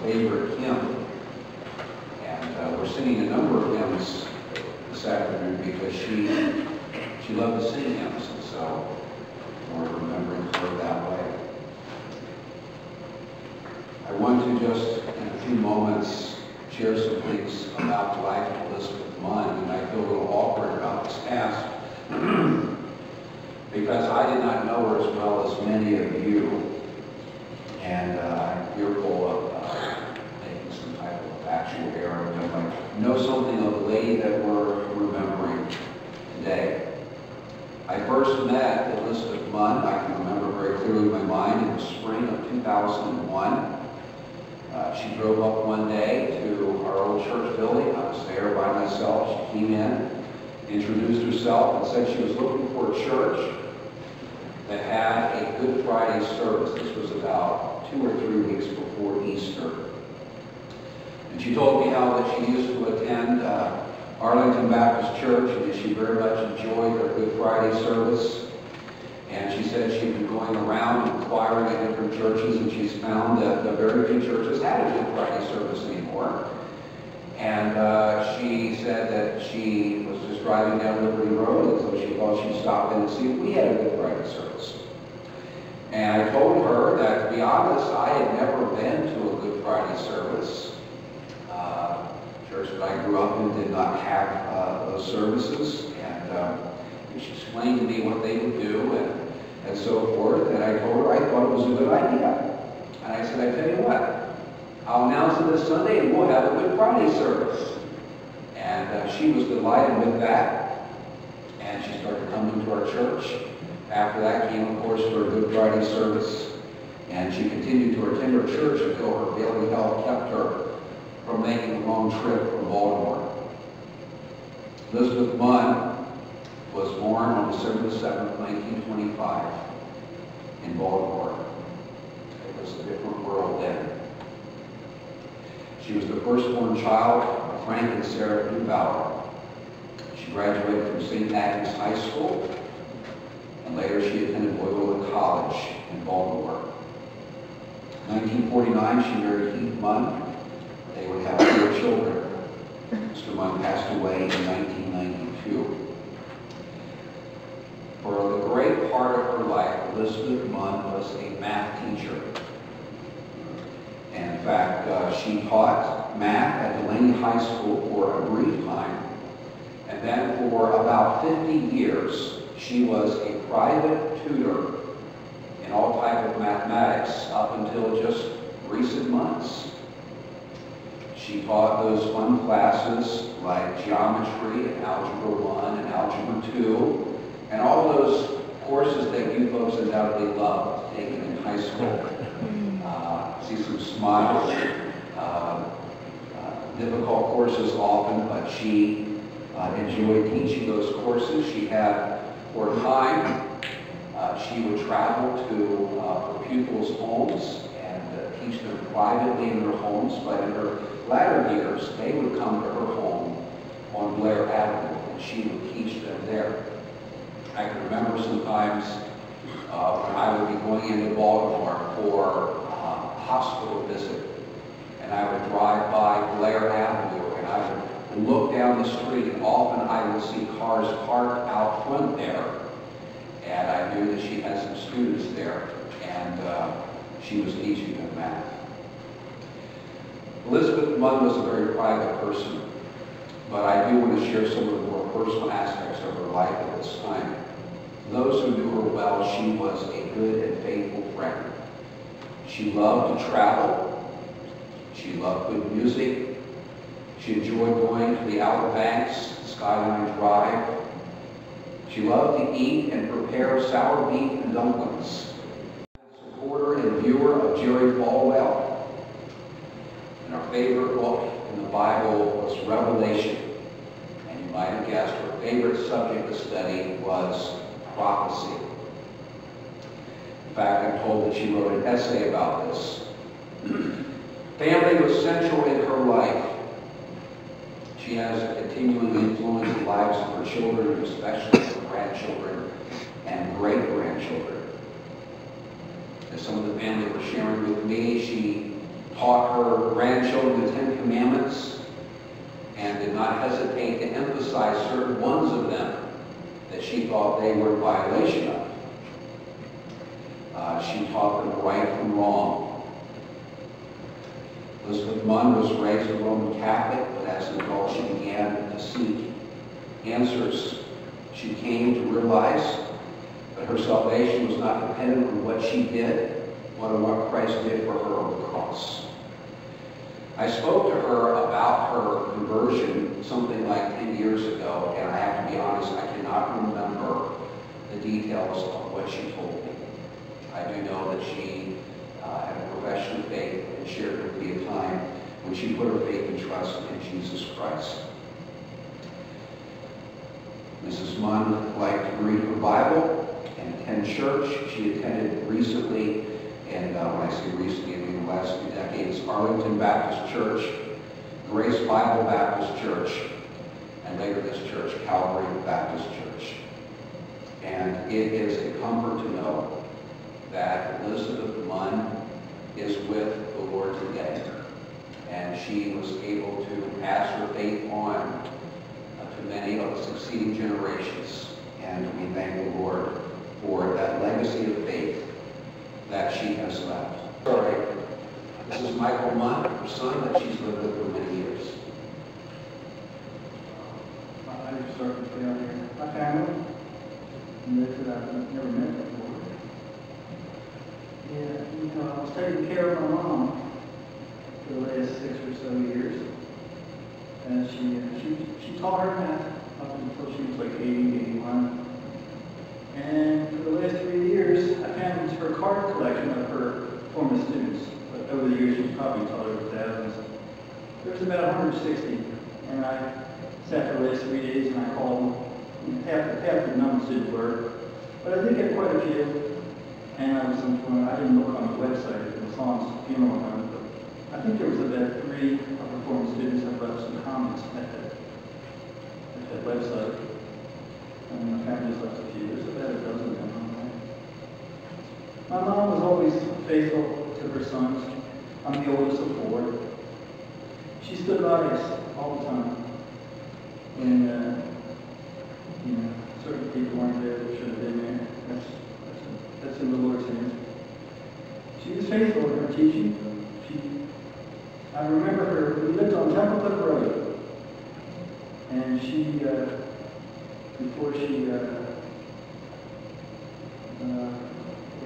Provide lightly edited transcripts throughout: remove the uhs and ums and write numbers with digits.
favorite hymn. And we're singing a number of hymns this afternoon because she loved to sing hymns, and so we're remembering her that way. I want to just, in a few moments, share some things about the life of Elizabeth Munn, and I feel a little awkward about this task because I did not know her as well as many of you, and I'm fearful of making some type of factual error. You might know something of the lady that we're remembering today. I first met Elizabeth Munn, I can remember very clearly in my mind, in the spring of 2001. She drove up one day to our old church building. I was there by myself. She came in, introduced herself, and said she was looking for a church that had a Good Friday service. This was about 2 or 3 weeks before Easter. And she told me how that she used to attend Arlington Baptist Church, and that she very much enjoyed their Good Friday service. And she said she'd been going around inquiring at different churches, and she's found that very few churches had a Good Friday service anymore. And she said that she was just driving down Liberty Road, and so she thought she'd stop in and see if we had a Good Friday service. And I told her that, to be honest, I had never been to a Good Friday service. Church that I grew up in did not have those services, and she explained to me what they would do and so forth, and I told her I thought it was a good idea. And I said, I tell you what, I'll announce it this Sunday and we'll have a Good Friday service. And she was delighted with that, and she started coming to our church. After that came, of course, her Good Friday service, and she continued to attend her church until her failing health kept her from making a long trip from Baltimore. Elizabeth Munn was born on December 7th, 1925 in Baltimore. It was a different world then. She was the firstborn child of Frank and Sarah Neubauer. She graduated from St. Agnes High School, and later she attended Loyola College in Baltimore. In 1949, she married Heath Munn. They would have 4 children. Mr. Munn passed away in 1992. For the great part of her life, Elizabeth Munn was a math teacher. And in fact, she taught math at Delaney High School for a brief time. And then for about 50 years, she was a private tutor in all type of mathematics up until just recent months. She taught those fun classes like geometry and algebra 1 and algebra 2, and all those courses that you folks undoubtedly loved taking in high school. See some smiles. Difficult courses often, but she enjoyed teaching those courses. She had, for a time, she would travel to her pupils' homes and teach them privately in their homes, but in her latter years, they would come to her home on Blair Avenue, and she would teach them there. I can remember sometimes when I would be going into Baltimore for a hospital visit, and I would drive by Blair Avenue, and I would look down the street, and often I would see cars parked out front there, and I knew that she had some students there, and she was teaching them math. Elizabeth Munn was a very private person, but I do want to share some of the more personal aspects of her life at this time. Those who knew her well, she was a good and faithful friend. She loved to travel. She loved good music. She enjoyed going to the Outer Banks, Skyline Drive. She loved to eat and prepare sour beef and dumplings. Supporter and viewer of Jerry Falwell. And our favorite book in the Bible was Revelation. And you might have guessed her favorite subject to study was prophecy. In fact, I'm told that she wrote an essay about this. Family was central in her life. She has continually influenced the lives of her children, especially her grandchildren and great-grandchildren. As some of the family were sharing with me, she taught her grandchildren the Ten Commandments, and did not hesitate to emphasize certain ones of them that she thought they were in violation of. She taught them right from wrong. Elizabeth Munn was raised a Roman Catholic, but as an adult she began to seek answers. She came to realize that her salvation was not dependent on what she did, but on what Christ did for her on the cross. I spoke to her about her conversion something like 10 years ago, and I have to be honest, I cannot remember the details of what she told me. I do know that she had a profession of faith and shared with me a time when she put her faith and trust in Jesus Christ. Mrs. Munn liked to read her Bible and attend church. She attended recently, and when I say recently, I mean the last few decades, Arlington Baptist Church, Grace Bible Baptist Church, and later this church, Calvary Baptist Church. And it is a comfort to know that Elizabeth Munn is with the Lord today. And she was able to pass her faith on to many of the succeeding generations. And we thank the Lord for that legacy of faith that she has left. Sorry, this is Michael Munn, her son, that she's lived with for many years. I just started down here. My family, and this that I've never met before. Yeah, I was taking care of my mom for the last 6 or so years. And she taught her math up until she was like 80, 81. And for the last 3 years, I found her card collection of her former students. But over the years, she's probably taught over thousands. There's about 160. And I sat for the last 3 days and I called them. Half the numbers didn't work. But I did get quite a few. And I didn't look on the website, it was on funeral home, but I think there was about 3 of the former students that left some comments at that website. And my family's left a few. There's about a dozen of them. My mom was always faithful to her sons. I'm the oldest of 4. She stood by us all the time. And, certain people weren't there that should have been there. That's in the Lord's hands. She was faithful in her teaching. I remember her, we lived on Temple Cliff Road. And she, before she,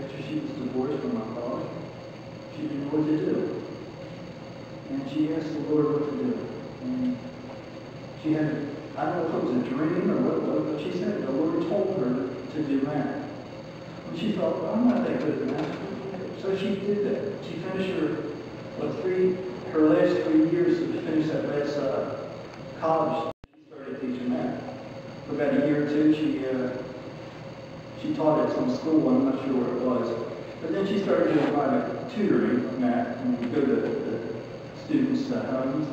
after she was divorced from my father, she didn't know what to do. And she asked the Lord what to do. And she had, I don't know if it was a dream or what, but she said the Lord told her to do that. And she thought, well, I'm not that good at math. So she did that. She finished her last 3 years to finish that last college. She started teaching math. For about a year or two, she taught at some school, I'm not sure where it was. But then she started doing private tutoring of math, and would go to the students' homes.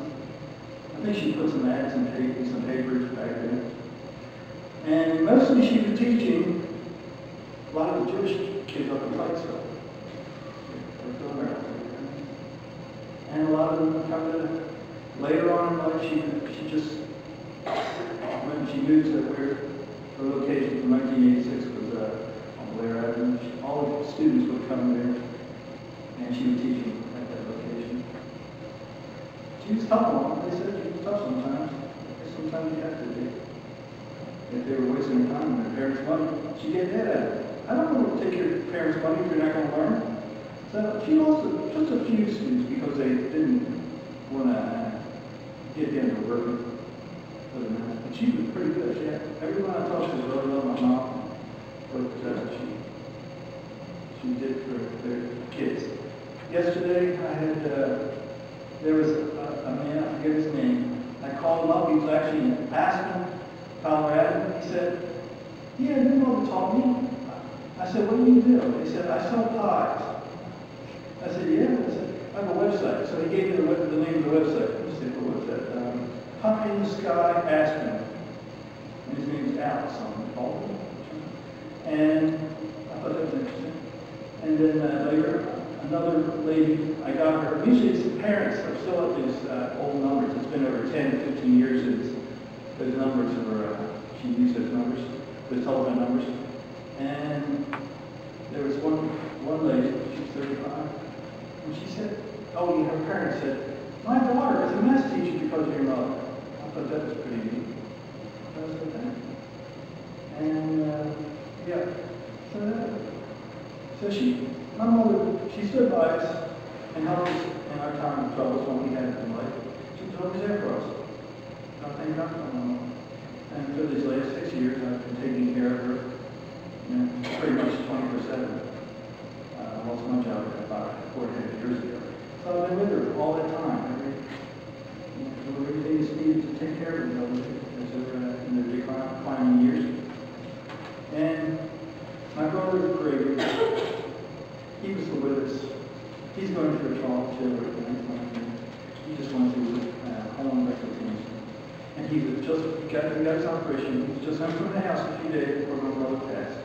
I think she put some ads in some papers back then. And mostly she was teaching a lot of the Jewish kids up in Pikesville. And a lot of them come to, later on in life, she just, when she moved to where her location from 1986 was on Blair Avenue, all of the students would come there, and she would teach them at that location. She was tough on them. They said she was tough sometimes. Sometimes you have to be. If they were wasting their time and their parents' money, she get that at it. I don't want to take your parents' money if you're not going to learn. So she lost just a few students because they didn't want to get them to work for the math. But she was pretty good. Everyone I talked to really loved my mom. What she did for their kids. Yesterday, I had, there was a man, I forget his name. I called him up. He was actually in Aspen, Colorado. He said, yeah, you know what taught me? I said, what do you do? He said, I sell pies. I said, yeah. I said, I have a website. So he gave me the name of the website. Let's see, what was that? Pie in the Sky Aspen. And his name is Alex. And I thought that was interesting. And then later, another lady, I got her, usually it's the parents are still at these old numbers. It's been over 10, 15 years since those numbers were, she used those numbers, those telephone numbers. And there was one lady, she was 35, and she said, oh, her parents said, my daughter is a math teacher because of your mother. I thought that was pretty neat. That was a good thing. And, yeah, so my mother, she stood by us and helped us in our time of troubles when we had it in life. She was always there for us. Thank God for my mom. And for these last 6 years, I've been taking care of her, pretty much 24/7. I lost my job about 4.5 years ago. So I've been with her all that time. Everything is needed to take care of her as they're in their declining years. And my brother, Greg, he was still with us. He's going through a trial too. He just went through home recognition. And he was just got his operation. He was just home from the house a few days before my brother passed.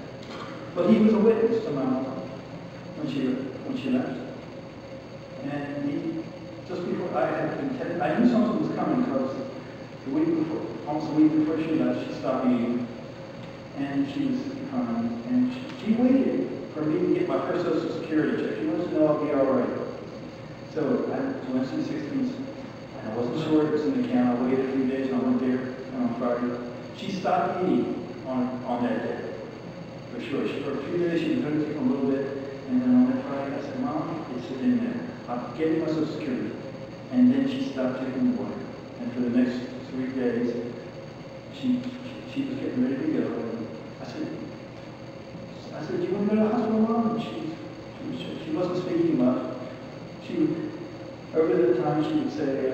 But he was a witness to my mom when she left. And he, just before I knew something was coming because the week before, almost a week before she left, she stopped eating. And she was crying. And she waited for me to get my first Social Security check. She wants to know I'll be all right. So I went to the 16th, and I wasn't sure it was in the account. I waited a few days, and I went there on Friday. She stopped eating on that day, for sure. For a few days, she was going to take a little bit, and then on that Friday, I said, Mom, it's in there. I'll give you my Social Security. And then she stopped taking the water. And for the next 3 days, she was getting ready to go. And I said, do you want to go to the hospital, Mom? And she wasn't speaking much. Over the time, she would say,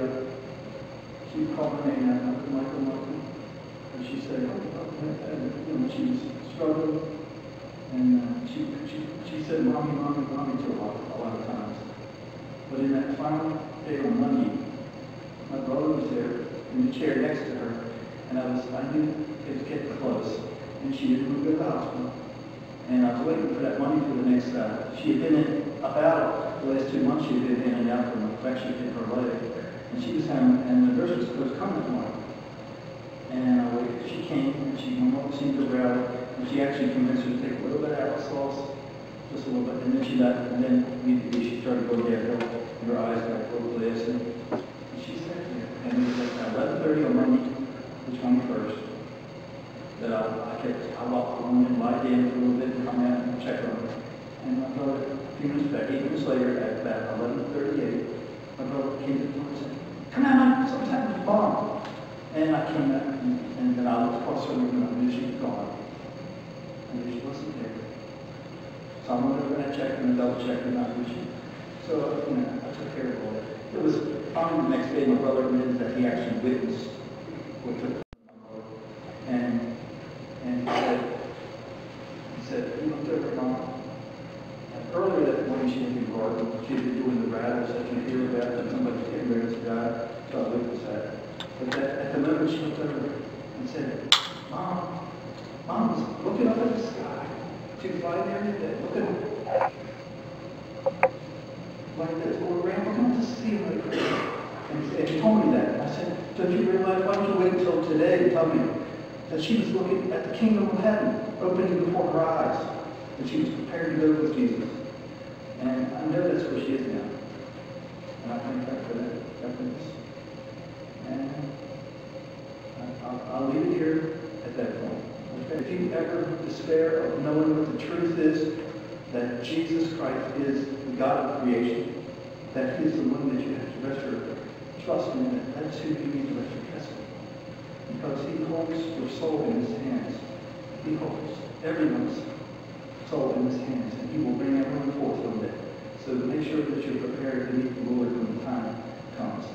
she would call my name out, Michael. And she'd say, she was struggling. And she said, Mommy, to a lot of times. But in that final day on Monday, my brother was there in the chair next to her, and I knew it was getting close. And she didn't move to the hospital. And I was waiting for that money for the next, she had been in about the last 2 months, she had been in and out from an infection in her leg. And she was having, and the nurse was coming tomorrow. And I waited. She came, and my mom seemed to rally, and she actually convinced her to take a little bit of applesauce, just a little bit, and then she left, and then immediately she started going downhill, and her eyes got a little glassy. And she sat there, and it was like 11:30 on Monday, the 21st. That I walked along and lie down for a little bit and come out and check on her. And my brother, a few minutes back, 8 minutes later, at about 11:38, my brother came to the door and said, come out, Mike, something's happened to Mom. And I came out, and then I looked across the room, and I knew she was gone. I knew she wasn't there. So I went over and I checked and double checked, and I knew she. So, I took care of all that. It was finally the next day, my brother admitted that he actually witnessed what took place. And he said, you looked over at Mom. And earlier that morning, she had been gardening. She had been doing the rattles that you hear about, and somebody's getting ready to die. So I witnessed that. But at the moment, she looked over and said, Mom was looking up at the sky. She was lying there in bed, looking like this, going around, looking at the ceiling. And she told me that. And I said, don't you realize, why don't you wait until today to tell me that she was looking at the kingdom of heaven, opening before her eyes, and she was prepared to go with Jesus. And I know that's where she is now. And I thank God for that witness. And I'll leave it here at that point. Okay? If you ever despair of knowing what the truth is, that Jesus Christ is the God of creation, that He is the one that you have to rest your trust in, that's who you need to rest your trust in. Because He holds your soul in His hands. He holds everyone's soul in His hands, and He will bring everyone forth one day. So make sure that you're prepared to meet the Lord when the time comes.